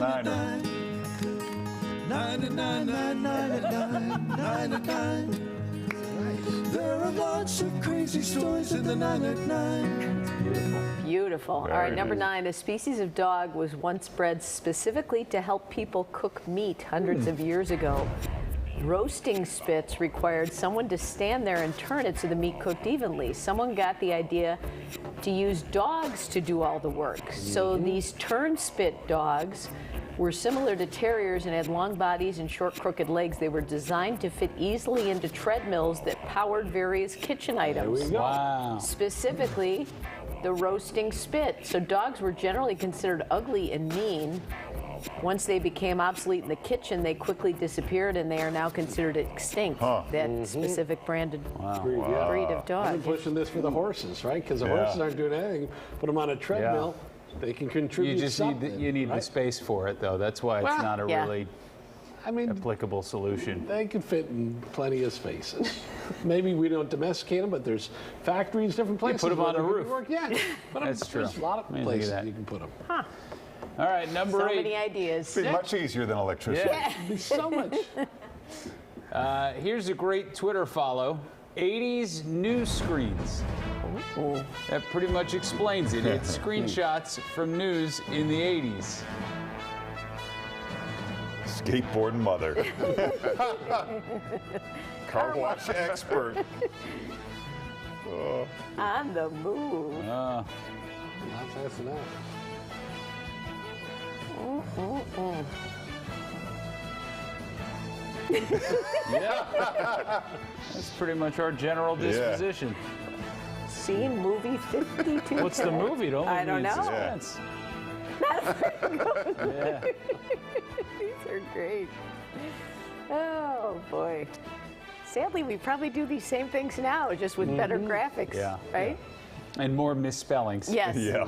99er. 99. There are lots of crazy stories in the 999. Beautiful. All right, number 9. A species of dog was once bred specifically to help people cook meat hundreds of years ago. Roasting spits required someone to stand there and turn it so the meat cooked evenly. Someone got the idea to use dogs to do all the work. So these turn spit dogs were similar to terriers and had long bodies and short, crooked legs. They were designed to fit easily into treadmills that powered various kitchen items. There we go. Wow. Specifically, the roasting spit. So dogs were generally considered ugly and mean. Once they became obsolete in the kitchen, they quickly disappeared, and they are now considered extinct. That specific branded breed of dog. I've been pushing this for the horses, right? Because the horses aren't doing anything. Put them on a treadmill. They can contribute. You just need the space for it, though. That's why it's not a really applicable solution. They can fit in plenty of spaces. Maybe we don't domesticate them, but there's factories, different places. Put them on a roof. That's true. There's a lot of places you can put them. All right, number 8. So many ideas. It'd be much easier than electricity. It'd be so much. Here's a great Twitter follow. 80s news screens. That pretty much explains it. It's screenshots from news in the 80s. Skateboard mother. Car wash expert. On the move. Not fast enough. That's pretty much our general disposition. Seen movie 52. What's the movie? Don't I don't know. Suspense. These are great. Oh, boy. Sadly, we probably do these same things now, just with better graphics, right? And more misspellings. Yes. Yeah.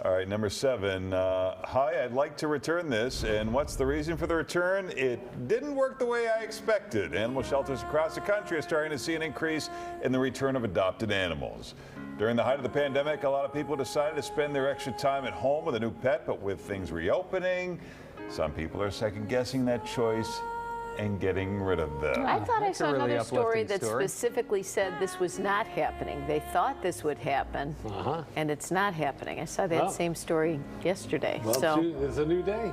All right, number 7. Hi, I'd like to return this. And what's the reason for the return? It didn't work the way I expected. Animal shelters across the country are starting to see an increase in the return of adopted animals. During the height of the pandemic, a lot of people decided to spend their extra time at home with a new pet, but with things reopening, some people are second-guessing that choice and getting rid of them. I thought I saw really another story uplifting that story. specifically said this was not happening. They thought this would happen, and it's not happening. I saw that same story yesterday. Well, so it's a new day.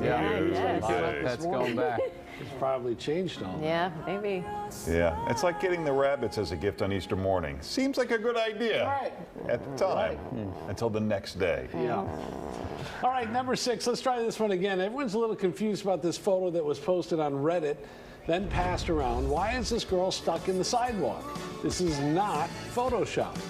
yeah, I guess. That's going back. It's probably changed all. Yeah, maybe. Yeah, it's like getting the rabbits as a gift on Easter morning. Seems like a good idea at the time, until the next day. Yeah. All right, number 6. Let's try this one again. Everyone's a little confused about this photo that was posted on Reddit, then passed around. Why is this girl stuck in the sidewalk? This is not photoshopped.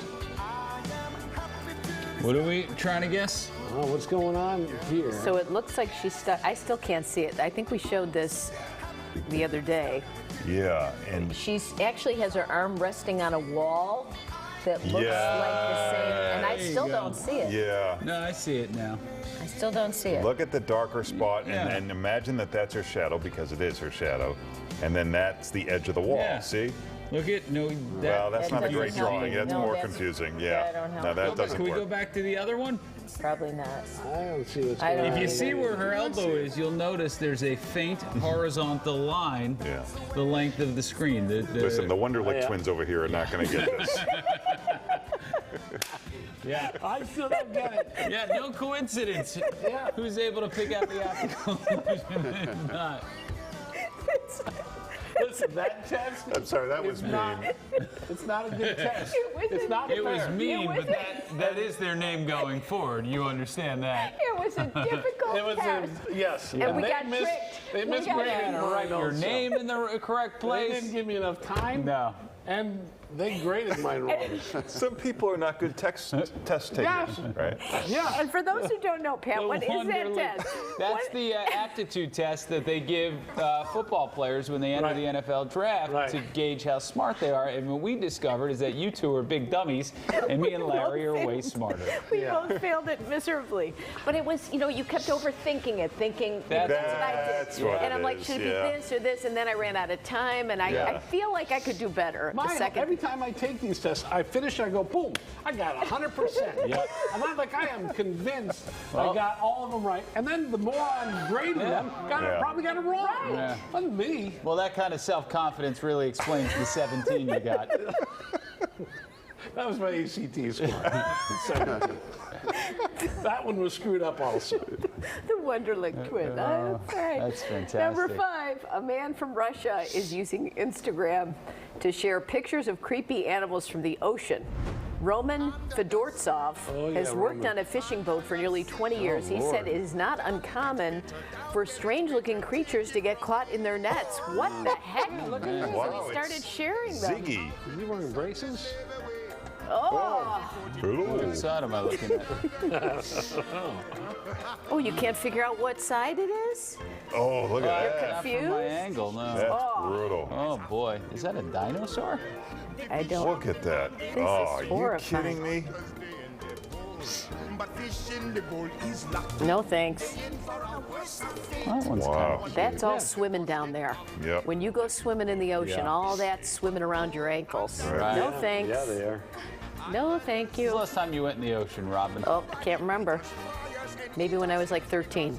What are we trying to guess? Oh, what's going on here? So it looks like she's stuck. I still can't see it. I think we showed this the other day. Yeah, and She's actually has her arm resting on a wall that looks like the same, and I still don't see it. yeah. No, I see it now. I still don't see it. Look at the darker spot Yeah. and imagine that that's her shadow, because it is her shadow. And then that's the edge of the wall, Yeah. see? Look at Well, that's not a doesn't great help drawing. me. That's No, more that's- confusing. that Yeah. don't help No, me. that doesn't Can we go work. back to the other one? Probably not. I don't see what's I going don't on. If you see where her elbow is, you'll notice there's a faint horizontal line, Yeah. the length of the screen. Listen, the Wonderlic Twins over here are not going to get this. Yeah. I still don't get it. Yeah, no coincidence. Yeah. Who's able to pick out the optical illusion and not? Listen, that test I'm sorry, that was is mean. not, it's not a good test. It's not It was fair. mean, but that is their name going forward. You understand that. It was a difficult It was test. yes. And we they got missed, tricked. They We missed got grading tricked. the right Your also. name in the correct They place. didn't give me enough time. No. And they graded mine wrong. Some people are not good test takers, Yes. right? Yeah. And for those who don't know, Pat, what is that Wonderlic- test? That's What- the aptitude test that they give football players when they enter the NFL draft to gauge how smart they are. And what we discovered is that you two are big dummies, and me and Larry are way smarter. We both failed it miserably. But it was, you kept overthinking it, thinking that's what I did. That's what And it I'm like, is, should it be yeah. this or this? And then I ran out of time, and I feel like I could do better the second. Every time time I take these tests, I finish, I go, boom, I got 100%. Yep. And I'm like, I am convinced I got all of them right. And then the more I'm grading them, probably got it wrong. Yeah. Wasn't me. Well, that kind of self-confidence really explains the 17 you got. That was my ACT score. 17. That one was screwed up also. The Wonderlic Twins. All right. That's fantastic. Number 5, a man from Russia is using Instagram to share pictures of creepy animals from the ocean. Roman Fedortsov has worked on a fishing boat for nearly 20 years. He said it is not uncommon for strange-looking creatures to get caught in their nets. What the heck? Look at this. Wow, And he started sharing them. Ziggy. Are you wearing braces? Oh. What side am I looking at? Oh, you can't figure out what side it is? Oh, look at that. Not from Confused? my angle, no. That's brutal. Oh boy, is that a dinosaur? I don't. Look at that. is Oh, are you horrifying. kidding me? No thanks. That one's Wow. That's all swimming down there. Yep. When you go swimming in the ocean, Yeah. all that swimming around your ankles. Right. No thanks. Yeah, they are. No, thank When's the you. last time you went in the ocean, Robin? Oh, I can't remember. Maybe when I was like 13.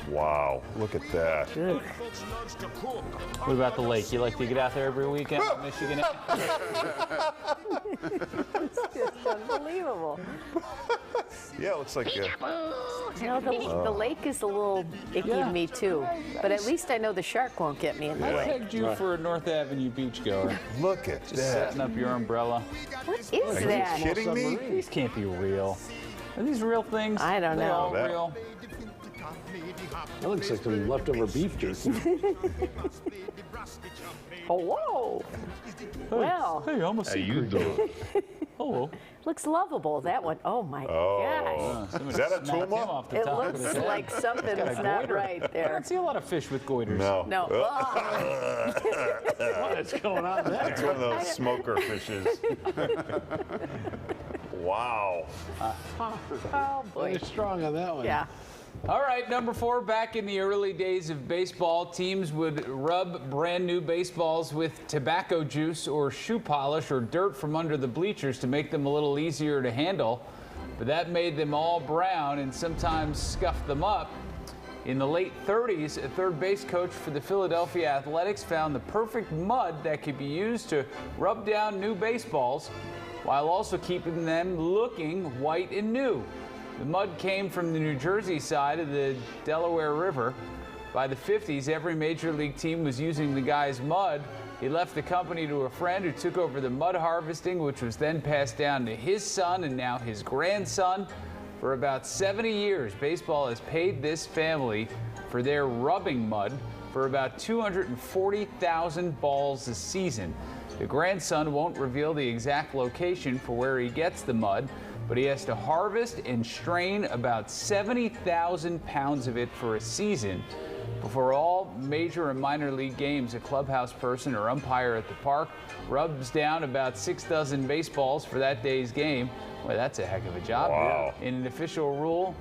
Wow. Look at that. Ugh. What about the lake? You like to get out there every weekend in Michigan? It's just unbelievable. Yeah, it looks like You know, the lake is a little icky to me too. But at least I know the shark won't get me in the I way. pegged you for a North Avenue beachgoer. look at Just that. setting up your umbrella. What is Are you that? kidding me? These can't be real. Are these real things? I don't They're know. all That- real. That looks like some leftover beef jerky. Oh, whoa. Well, Hey, I'm a secret. Hello. looks lovable, that one. Oh my gosh. Is that a Smacked him tuma? off the It top of looks his head. like something's not goiter. right I there. don't see a lot of fish with goiters. No. No. Oh, What is going on there? It's one of those smoker fishes. Wow. oh boy. They're strong on that one. Yeah. All right, number 4, back in the early days of baseball, teams would rub brand new baseballs with tobacco juice or shoe polish or dirt from under the bleachers to make them a little easier to handle. But that made them all brown and sometimes scuffed them up. In the late 30s, a third base coach for the Philadelphia Athletics found the perfect mud that could be used to rub down new baseballs while also keeping them looking white and new. The mud came from the New Jersey side of the Delaware River. By the 50s, every major league team was using the guy's mud. He left the company to a friend who took over the mud harvesting, which was then passed down to his son and now his grandson. For about 70 years, baseball has paid this family for their rubbing mud for about 240,000 balls a season. The grandson won't reveal the exact location for where he gets the mud, but he has to harvest and strain about 70,000 pounds of it for a season. Before all major and minor league games, a clubhouse person or umpire at the park rubs down about 6 dozen baseballs for that day's game. Well, that's a heck of a job. Wow. In an official rule,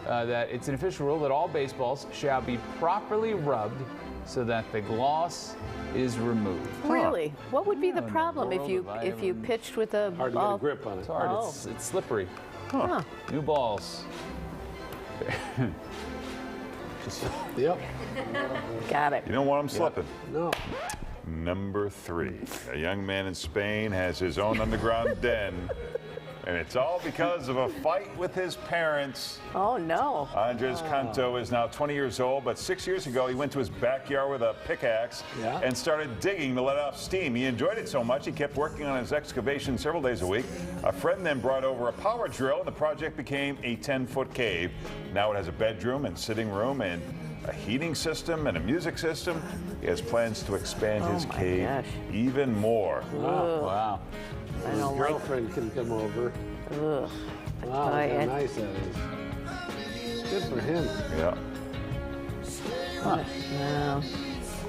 it's an official rule that all baseballs shall be properly rubbed so that the gloss is removed. Really? What would be the in the problem if world you have I if you ever- pitched with a Hard to get a grip on it. It's hard. Oh. It's slippery. Huh. New balls. Yep. Got it. You don't want them slipping. No. Number 3. A young man in Spain has his own underground den, and it's all because of a fight with his parents. Oh no. Andres Canto is now 20 years old, but 6 years ago he went to his backyard with a pickaxe and started digging to let off steam. He enjoyed it so much he kept working on his excavation several days a week. A friend then brought over a power drill, and the project became a 10-foot cave. Now it has a bedroom and sitting room and a heating system and a music system. He has plans to expand his my cave gosh. even more. Wow. I His don't like. girlfriend can come over. Ugh. Wow, Oh, look how yeah. nice that is. Good for him. Yeah. No. It's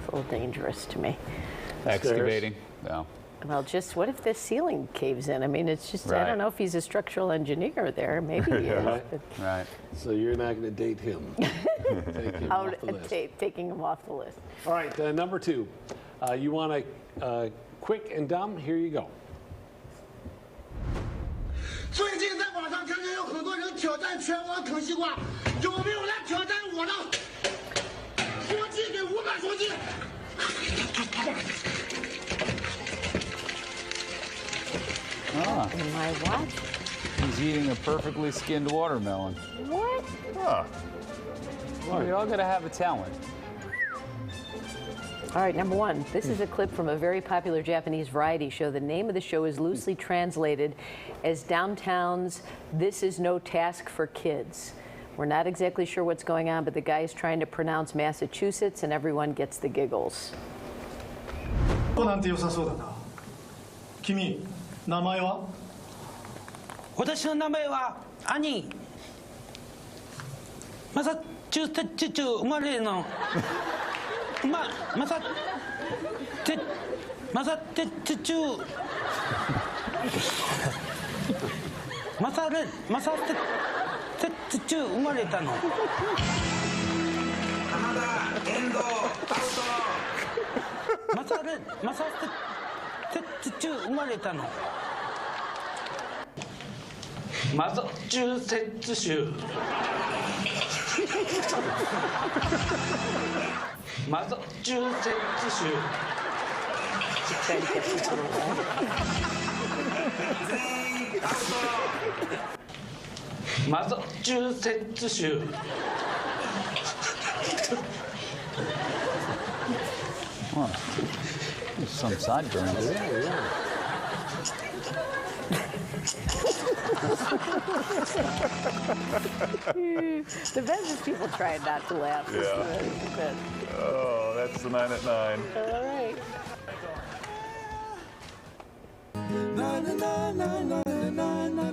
a little dangerous to me. Excavating. No. Well, just what if the ceiling caves in? I mean, it's just, I Right. don't know if he's a structural engineer there. Maybe he is. Right. but Right. So you're not going to date him. Take him Out, off the list. taking him off the list. All right, number 2. You want to Quick and dumb, here you go. 最近在网上看见有很多人挑战全网啃西瓜，有没有来挑战我的？说鸡给500说鸡。My what? He's eating a perfectly skinned watermelon. What? Huh. Well, you all got to have a talent. All right, number one. This is a clip from a very popular Japanese variety show. The name of the show is loosely translated as Downtown's This Is No Task for Kids. We're not exactly sure what's going on, but the guy is trying to pronounce Massachusetts, and everyone gets the giggles. なんて良さそうだな。君、名前は？私の名前は兄。マサチューセッツ州生まれの。マサテッツ州。マサテッツ州生まれたの。浜田、遠藤、アウマサテッツ州生まれたの。マサチューセッツ州。マサチューセッツ州。Trying to get people to laugh. マサチューセッツ州。Some sideburns. The best is people trying not to laugh. Yeah. Oh, that's the 9 at 9. All right. Na na na na na na na.